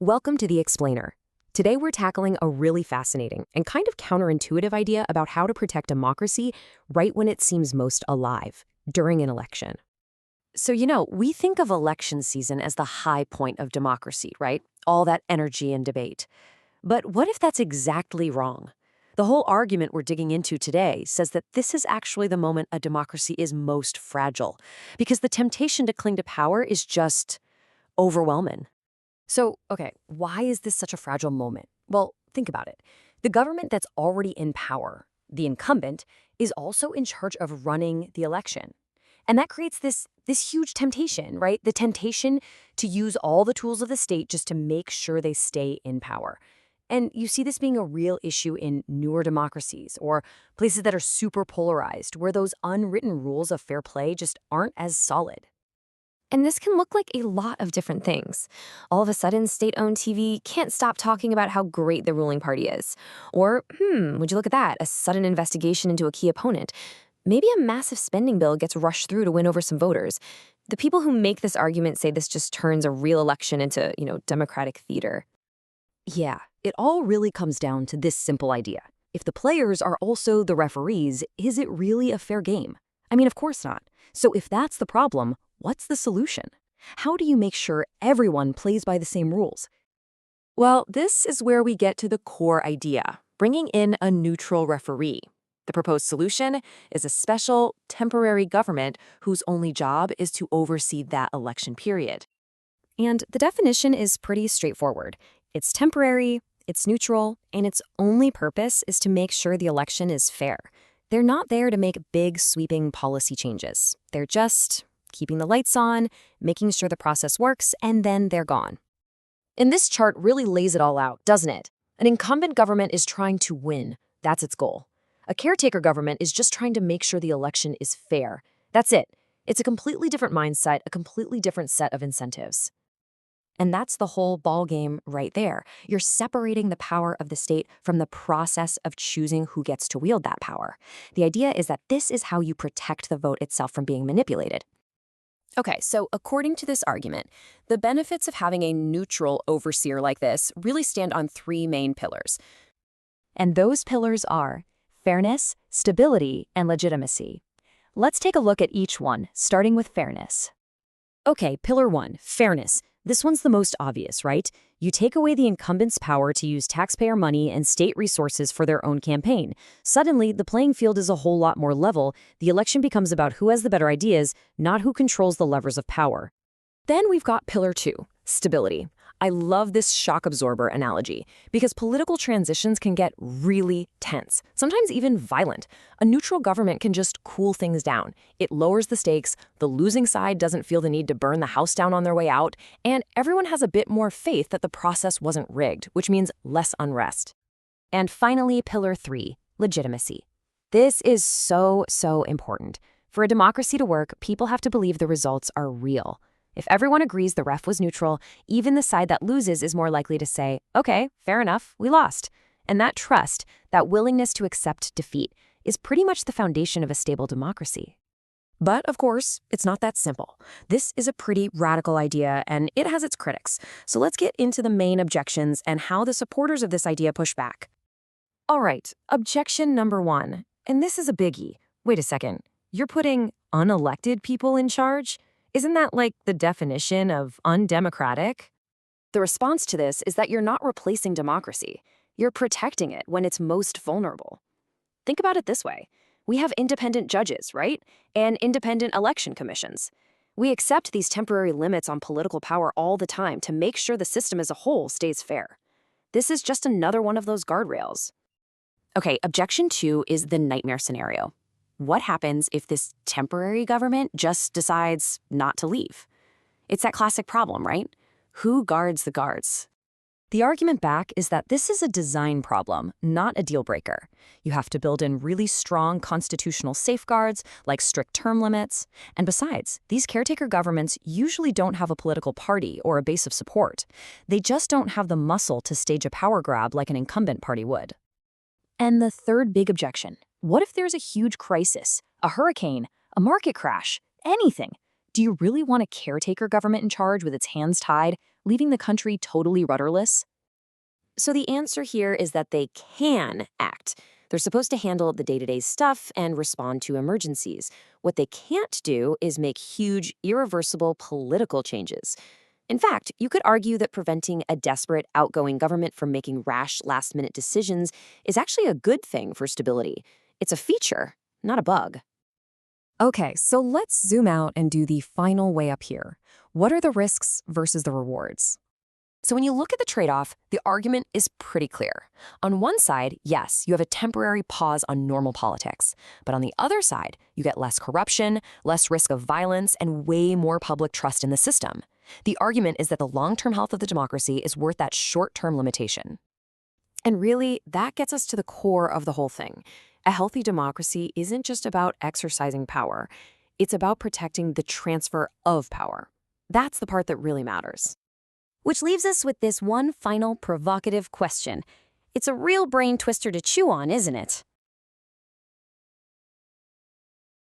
Welcome to The Explainer. Today we're tackling a really fascinating and kind of counterintuitive idea about how to protect democracy right when it seems most alive, during an election. We think of election season as the high point of democracy, right? All that energy and debate. But what if that's exactly wrong? The whole argument we're digging into today says that this is actually the moment a democracy is most fragile, because the temptation to cling to power is just overwhelming. Why is this such a fragile moment? Well, think about it. The government that's already in power, the incumbent, is also in charge of running the election. And that creates this huge temptation, right? The temptation to use all the tools of the state just to make sure they stay in power. And you see this being a real issue in newer democracies or places that are super polarized, where those unwritten rules of fair play just aren't as solid. And this can look like a lot of different things. All of a sudden, state-owned TV can't stop talking about how great the ruling party is. Or, would you look at that, a sudden investigation into a key opponent. Maybe a massive spending bill gets rushed through to win over some voters. The people who make this argument say this just turns a real election into, democratic theater. Yeah, it all really comes down to this simple idea. If the players are also the referees, is it really a fair game? I mean, of course not. So if that's the problem, what's the solution? How do you make sure everyone plays by the same rules? Well, this is where we get to the core idea, bringing in a neutral referee. The proposed solution is a special, temporary government whose only job is to oversee that election period. And the definition is pretty straightforward. It's temporary, it's neutral, and its only purpose is to make sure the election is fair. They're not there to make big, sweeping policy changes. They're just keeping the lights on, making sure the process works, and then they're gone. And this chart really lays it all out, doesn't it? An incumbent government is trying to win. That's its goal. A caretaker government is just trying to make sure the election is fair. That's it. It's a completely different mindset, a completely different set of incentives. And that's the whole ballgame right there. You're separating the power of the state from the process of choosing who gets to wield that power. The idea is that this is how you protect the vote itself from being manipulated. Okay, so according to this argument, the benefits of having a neutral overseer like this really stand on three main pillars. And those pillars are fairness, stability, and legitimacy. Let's take a look at each one, starting with fairness. Okay, pillar one, fairness. This one's the most obvious, right? You take away the incumbent's power to use taxpayer money and state resources for their own campaign. Suddenly, the playing field is a whole lot more level. The election becomes about who has the better ideas, not who controls the levers of power. Then we've got pillar two, stability. I love this shock absorber analogy because political transitions can get really tense, sometimes even violent. A neutral government can just cool things down. It lowers the stakes, the losing side doesn't feel the need to burn the house down on their way out, and everyone has a bit more faith that the process wasn't rigged, which means less unrest. And finally, pillar three, legitimacy. This is so important. For a democracy to work, people have to believe the results are real. If everyone agrees the ref was neutral, even the side that loses is more likely to say, okay, fair enough, we lost. And that trust, that willingness to accept defeat, is pretty much the foundation of a stable democracy. But, of course, it's not that simple. This is a pretty radical idea, and it has its critics. So let's get into the main objections and how the supporters of this idea push back. All right, objection number one, and this is a biggie. Wait a second, you're putting unelected people in charge? Isn't that like the definition of undemocratic? The response to this is that you're not replacing democracy. You're protecting it when it's most vulnerable. Think about it this way. We have independent judges, right? And independent election commissions. We accept these temporary limits on political power all the time to make sure the system as a whole stays fair. This is just another one of those guardrails. Okay, objection two is the nightmare scenario. What happens if this temporary government just decides not to leave? It's that classic problem, right? Who guards the guards? The argument back is that this is a design problem, not a deal breaker. You have to build in really strong constitutional safeguards, like strict term limits. And besides, these caretaker governments usually don't have a political party or a base of support. They just don't have the muscle to stage a power grab like an incumbent party would. And the third big objection. What if there's a huge crisis, a hurricane, a market crash, anything? Do you really want a caretaker government in charge with its hands tied, leaving the country totally rudderless? So the answer here is that they can act. They're supposed to handle the day-to-day stuff and respond to emergencies. What they can't do is make huge, irreversible political changes. In fact, you could argue that preventing a desperate, outgoing government from making rash, last-minute decisions is actually a good thing for stability. It's a feature, not a bug. Okay, so let's zoom out and do the final way up here. What are the risks versus the rewards? So when you look at the trade-off, the argument is pretty clear. On one side, yes, you have a temporary pause on normal politics. But on the other side, you get less corruption, less risk of violence, and way more public trust in the system. The argument is that the long-term health of the democracy is worth that short-term limitation. And really, that gets us to the core of the whole thing. A healthy democracy isn't just about exercising power. It's about protecting the transfer of power. That's the part that really matters. Which leaves us with this one final provocative question. It's a real brain twister to chew on, isn't it?